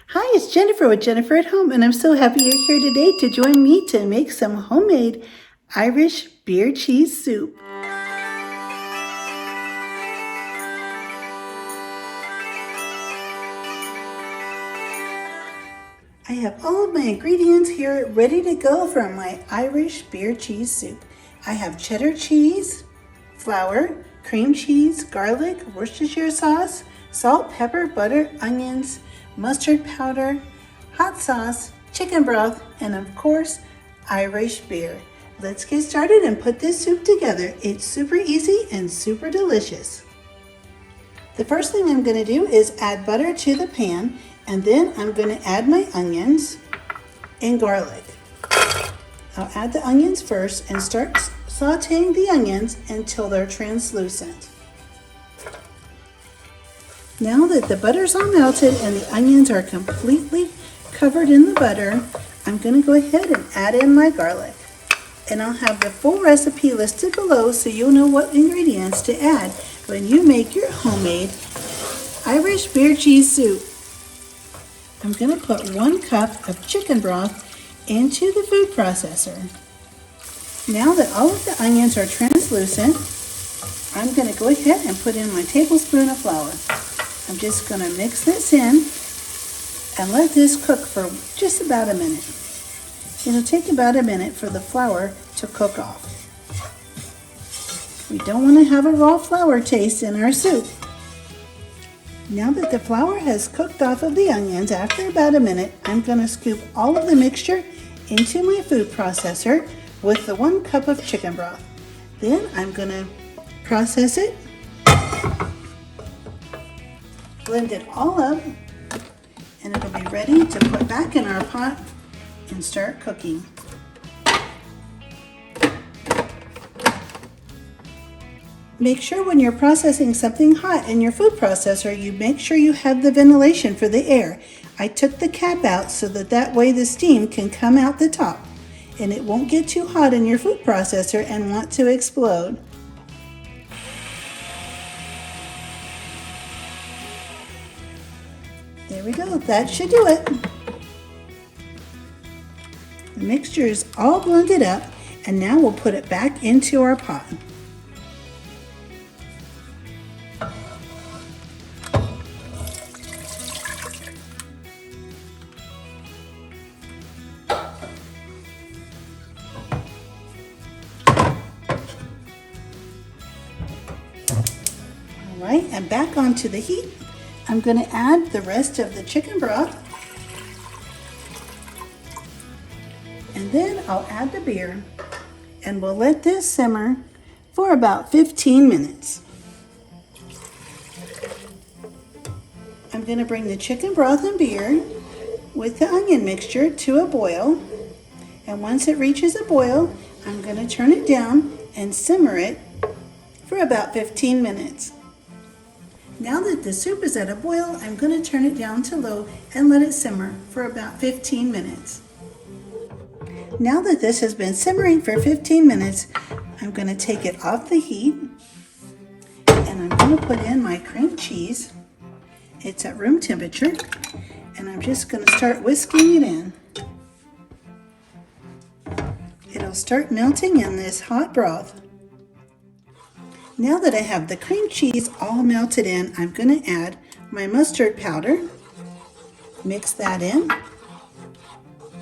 Hi, it's Jennifer with Jennifer at Home, and I'm so happy you're here today to join me to make some homemade Irish beer cheese soup. I have all of my ingredients here ready to go for my Irish beer cheese soup. I have cheddar cheese, flour, cream cheese, garlic, Worcestershire sauce, salt, pepper, butter, onions, mustard powder, hot sauce, chicken broth, and of course, Irish beer. Let's get started and put this soup together. It's super easy and super delicious. The first thing I'm going to do is add butter to the pan, and then I'm going to add my onions and garlic. I'll add the onions first and start sauteing the onions until they're translucent. Now that the butter's all melted and the onions are completely covered in the butter, I'm going to go ahead and add in my garlic. And I'll have the full recipe listed below so you'll know what ingredients to add when you make your homemade Irish beer cheese soup. I'm going to put 1 cup of chicken broth into the food processor. Now that all of the onions are translucent, I'm going to go ahead and put in my tablespoon of flour. I'm just going to mix this in and let this cook for just about a minute. It'll take about a minute for the flour to cook off. We don't want to have a raw flour taste in our soup. Now that the flour has cooked off of the onions, after about a minute, I'm going to scoop all of the mixture into my food processor with the 1 cup of chicken broth. Then I'm going to process it, blend it all up, and it'll be ready to put back in our pot and start cooking. Make sure when you're processing something hot in your food processor, you make sure you have the ventilation for the air. I took the cap out so that way the steam can come out the top and it won't get too hot in your food processor and want to explode. There we go, that should do it. The mixture is all blended up, and now we'll put it back into our pot. All right, and back onto the heat. I'm going to add the rest of the chicken broth, and then I'll add the beer, and we'll let this simmer for about 15 minutes. I'm going to bring the chicken broth and beer with the onion mixture to a boil, and once it reaches a boil, I'm going to turn it down and simmer it for about 15 minutes. Now that the soup is at a boil, I'm going to turn it down to low and let it simmer for about 15 minutes. Now that this has been simmering for 15 minutes, I'm going to take it off the heat, and I'm going to put in my cream cheese. It's at room temperature, and I'm just going to start whisking it in. It'll start melting in this hot broth. Now that I have the cream cheese all melted in, I'm going to add my mustard powder, mix that in,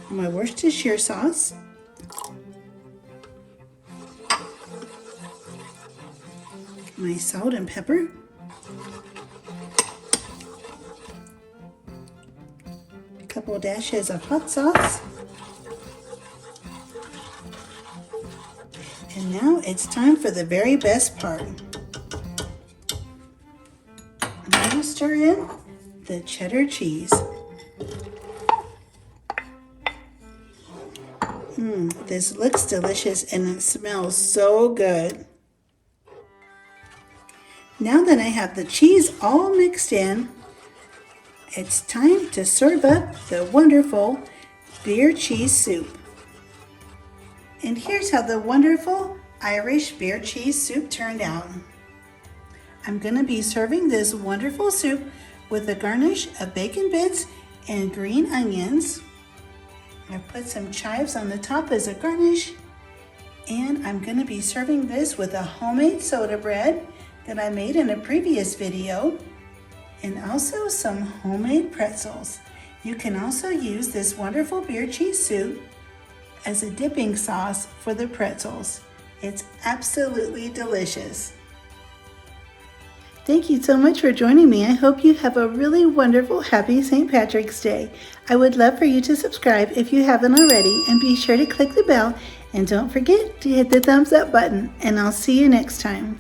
my Worcestershire sauce, my salt and pepper, a couple dashes of hot sauce, and now it's time for the very best part. I'm going to stir in the cheddar cheese. This looks delicious and it smells so good. Now that I have the cheese all mixed in, it's time to serve up the wonderful beer cheese soup. And here's how the wonderful Irish beer cheese soup turned out. I'm going to be serving this wonderful soup with a garnish of bacon bits and green onions. I've put some chives on the top as a garnish, and I'm going to be serving this with a homemade soda bread that I made in a previous video, and also some homemade pretzels. You can also use this wonderful beer cheese soup as a dipping sauce for the pretzels. It's absolutely delicious. Thank you so much for joining me. I hope you have a really wonderful, happy St. Patrick's Day. I would love for you to subscribe if you haven't already, and be sure to click the bell, and don't forget to hit the thumbs up button, and I'll see you next time.